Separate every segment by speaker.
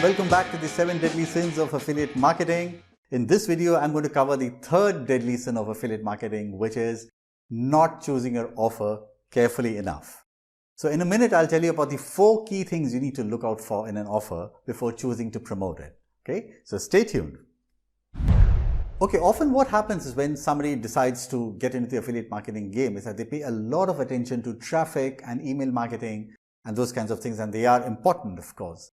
Speaker 1: welcome back to the 7 deadly sins of affiliate marketing. In this video, I'm going to cover the third deadly sin of affiliate marketing, which is not choosing your offer carefully enough. So in a minute, I'll tell you about the 4 key things you need to look out for in an offer before choosing to promote it. Okay, so stay tuned. Okay, often what happens is when somebody decides to get into the affiliate marketing game is that they pay a lot of attention to traffic and email marketing and those kinds of things, and they are important, of course.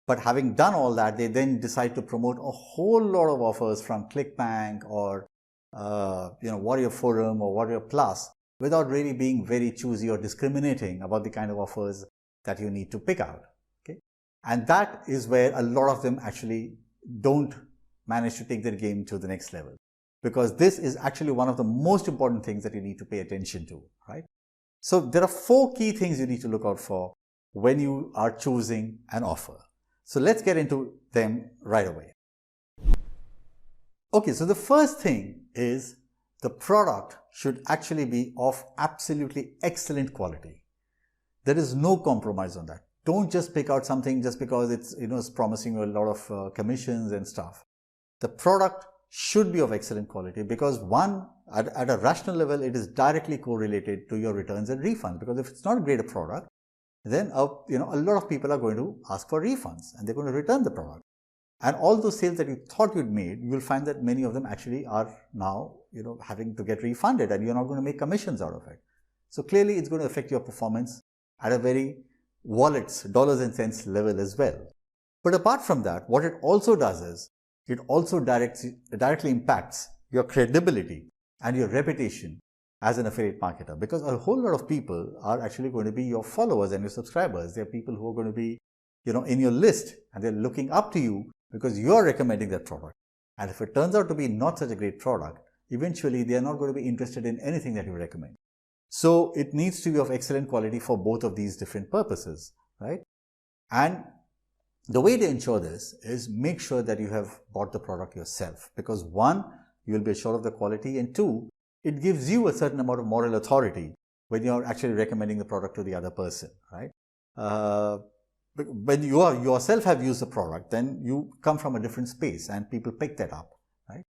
Speaker 1: But having done all that, they then decide to promote a whole lot of offers from ClickBank or Warrior Forum or Warrior Plus without really being very choosy or discriminating about the kind of offers that you need to pick out. Okay, and that is where a lot of them actually don't manage to take their game to the next level, because this is actually one of the most important things that you need to pay attention to, right? So there are 4 key things you need to look out for when you are choosing an offer. So let's get into them right away. Okay, so the first thing is the product should actually be of absolutely excellent quality. There is no compromise on that. Don't just pick out something just because it's promising you a lot of commissions and stuff. The product should be of excellent quality because one, at a rational level, it is directly correlated to your returns and refunds. Because if it's not a great product, then a lot of people are going to ask for refunds and they're going to return the product. And all those sales that you thought you'd made, you'll find that many of them actually are now having to get refunded, and you're not going to make commissions out of it. So clearly it's going to affect your performance at a very wallets, dollars and cents level as well. But apart from that, what it also does is it also directly impacts your credibility and your reputation as an affiliate marketer, because a whole lot of people are actually going to be your followers and your subscribers. They are people who are going to be, in your list, and they're looking up to you because you're recommending that product. And if it turns out to be not such a great product, eventually they are not going to be interested in anything that you recommend. So it needs to be of excellent quality for both of these different purposes, right? And the way to ensure this is make sure that you have bought the product yourself, because one, you will be assured of the quality, and two, it gives you a certain amount of moral authority when you're actually recommending the product to the other person, right? When you yourself have used the product, then you come from a different space and people pick that up, right?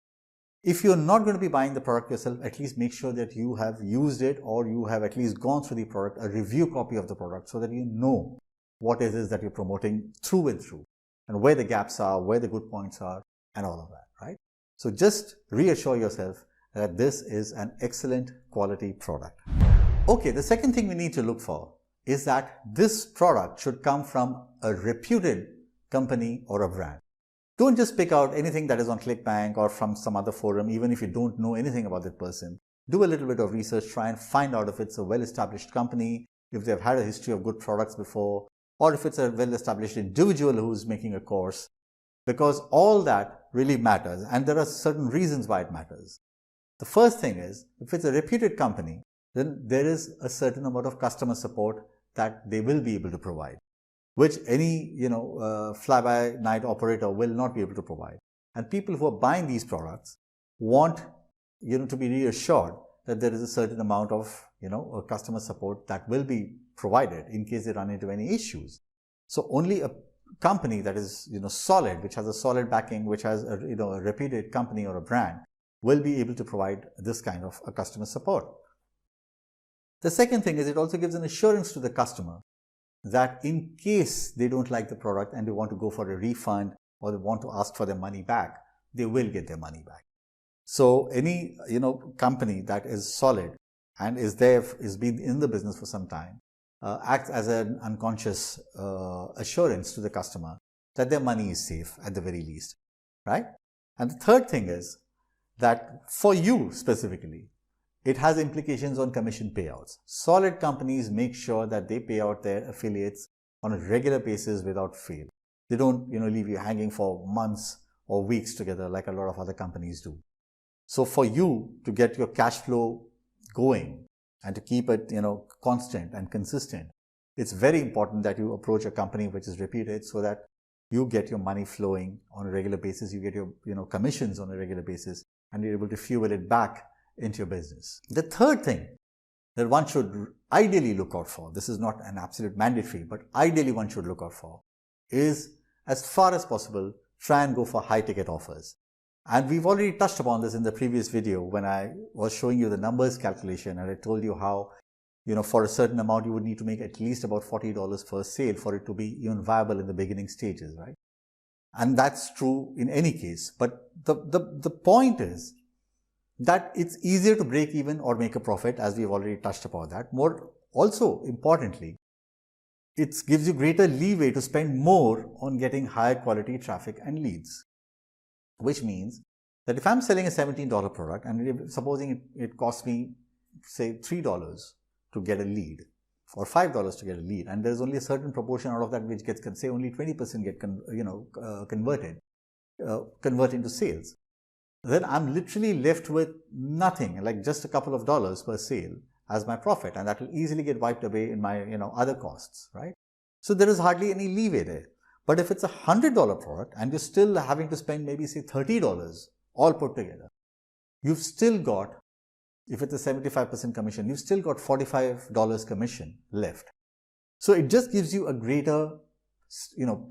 Speaker 1: If you're not going to be buying the product yourself, at least make sure that you have used it, or you have at least gone through the product, a review copy of the product, so that you know what it is that you're promoting through and through, and where the gaps are, where the good points are, and all of that, right? So just reassure yourself that this is an excellent quality product. Okay, the second thing we need to look for is that this product should come from a reputed company or a brand. Don't just pick out anything that is on ClickBank or from some other forum, even if you don't know anything about that person. Do a little bit of research, try and find out if it's a well-established company, if they've had a history of good products before, or if it's a well-established individual who's making a course, because all that really matters, and there are certain reasons why it matters. The first thing is, if it's a reputed company, then there is a certain amount of customer support that they will be able to provide, which any fly-by-night operator will not be able to provide. And people who are buying these products want to be reassured that there is a certain amount of customer support that will be provided in case they run into any issues. So only a company that is solid, which has a solid backing, which has a reputed company or a brand, will be able to provide this kind of a customer support. The second thing is it also gives an assurance to the customer that in case they don't like the product and they want to go for a refund or they want to ask for their money back, they will get their money back. So any company that is solid and is been in the business for some time acts as an unconscious assurance to the customer that their money is safe at the very least, right? And the third thing is that for you specifically, it has implications on commission payouts. Solid companies make sure that they pay out their affiliates on a regular basis without fail. They don't leave you hanging for months or weeks together like a lot of other companies do. So for you to get your cash flow going and to keep it constant and consistent, it's very important that you approach a company which is reputed, so that you get your money flowing on a regular basis, you get your commissions on a regular basis, and you're able to fuel it back into your business. The third thing that one should ideally look out for, this is not an absolute mandatory, but ideally one should look out for, is as far as possible, try and go for high ticket offers. And we've already touched upon this in the previous video when I was showing you the numbers calculation, and I told you how, for a certain amount, you would need to make at least about $40 per sale for it to be even viable in the beginning stages, right? And that's true in any case. But the point is that it's easier to break even or make a profit, as we've already touched upon that. More also importantly, it gives you greater leeway to spend more on getting higher quality traffic and leads. Which means that if I'm selling a $17 product and supposing it costs me, say, $3 to get a lead or $5 to get a lead, and there's only a certain proportion out of that which gets, say, only 20% get convert into sales, then I'm literally left with nothing, like just a couple of dollars per sale as my profit, and that will easily get wiped away in my other costs, right? So there is hardly any leeway there. But if it's a $100 product and you're still having to spend maybe say $30 all put together, you've still got, if it's a 75% commission, you've still got $45 commission left. So it just gives you a greater,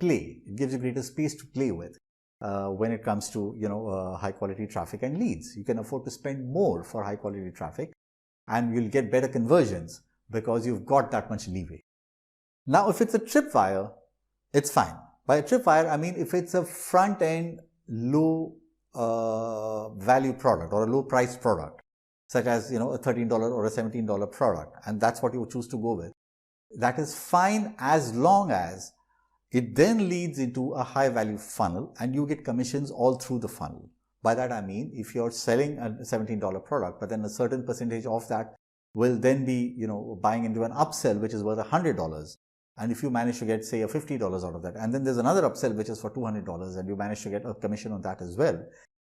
Speaker 1: play. It gives you greater space to play with when it comes to, high quality traffic and leads. You can afford to spend more for high quality traffic and you'll get better conversions because you've got that much leeway. Now, if it's a tripwire, it's fine. By a tripwire, I mean if it's a front-end low value product or a low price product, such as a $13 or a $17 product, and that's what you choose to go with, that is fine as long as it then leads into a high value funnel and you get commissions all through the funnel. By that I mean, if you're selling a $17 product, but then a certain percentage of that will then be, buying into an upsell which is worth $100. And if you manage to get, say, a $50 out of that, and then there's another upsell which is for $200 and you manage to get a commission on that as well,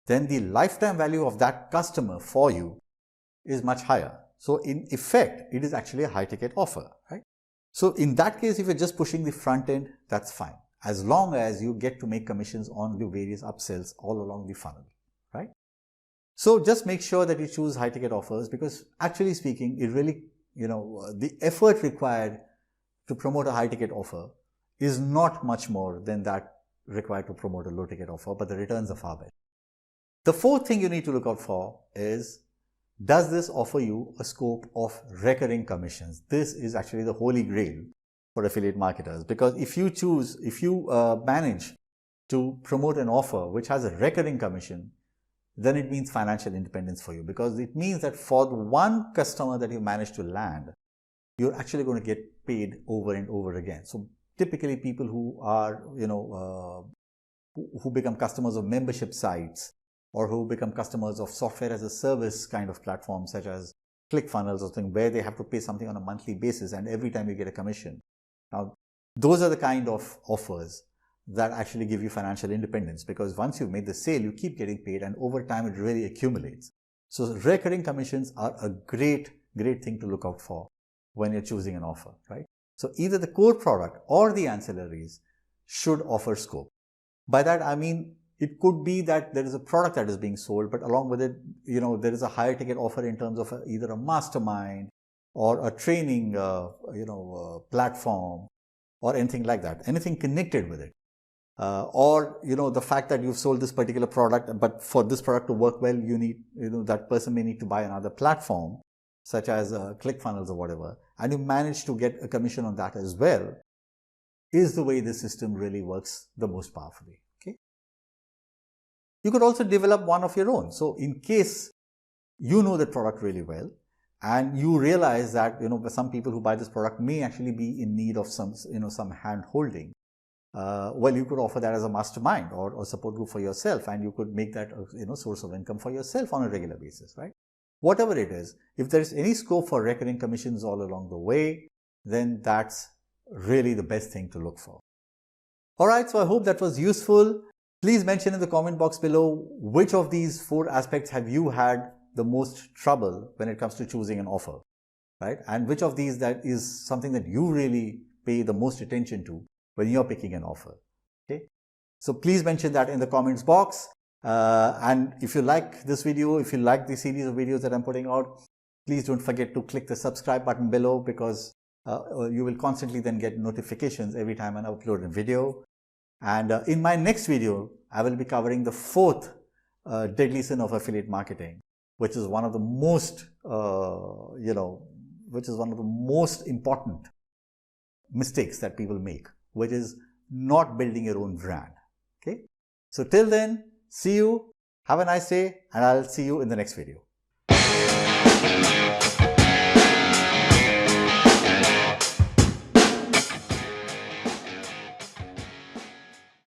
Speaker 1: then the lifetime value of that customer for you is much higher. So in effect, it is actually a high ticket offer, right? So in that case, if you're just pushing the front end, that's fine, as long as you get to make commissions on the various upsells all along the funnel, right? So just make sure that you choose high ticket offers, because actually speaking, it really, the effort required to promote a high ticket offer is not much more than that required to promote a low ticket offer, but the returns are far better. The fourth thing you need to look out for is, does this offer you a scope of recurring commissions? This is actually the holy grail for affiliate marketers, because if you manage to promote an offer which has a recurring commission, then it means financial independence for you, because it means that for the one customer that you manage to land, you're actually going to get paid over and over again. So typically people who are, who become customers of membership sites or who become customers of software as a service kind of platforms such as ClickFunnels or something, where they have to pay something on a monthly basis and every time you get a commission. Now, those are the kind of offers that actually give you financial independence, because once you've made the sale, you keep getting paid and over time it really accumulates. So recurring commissions are a great thing to look out for when you're choosing an offer, right? So either the core product or the ancillaries should offer scope. By that I mean, it could be that there is a product that is being sold, but along with it, there is a higher ticket offer in terms of either a mastermind or a training, platform or anything like that, anything connected with it. Or the fact that you've sold this particular product, but for this product to work well, you need, that person may need to buy another platform, such as ClickFunnels or whatever, and you manage to get a commission on that as well, is the way this system really works the most powerfully. Okay. You could also develop one of your own. So in case you know the product really well, and you realize that, some people who buy this product may actually be in need of some hand holding. Well, you could offer that as a mastermind or support group for yourself, and you could make that a source of income for yourself on a regular basis, right? Whatever it is, if there is any scope for recurring commissions all along the way, then that's really the best thing to look for. Alright, so I hope that was useful. Please mention in the comment box below which of these 4 aspects have you had the most trouble when it comes to choosing an offer, right? And which of these that is something that you really pay the most attention to when you're picking an offer. Okay, so please mention that in the comments box. And if you like this video, if you like the series of videos that I'm putting out, please don't forget to click the subscribe button below, because you will constantly then get notifications every time I upload a video. And in my next video, I will be covering the fourth deadly sin of affiliate marketing, which is one of the most, which is one of the most important mistakes that people make, which is not building your own brand. Okay. So till then, see you. Have a nice day, and I'll see you in the next video.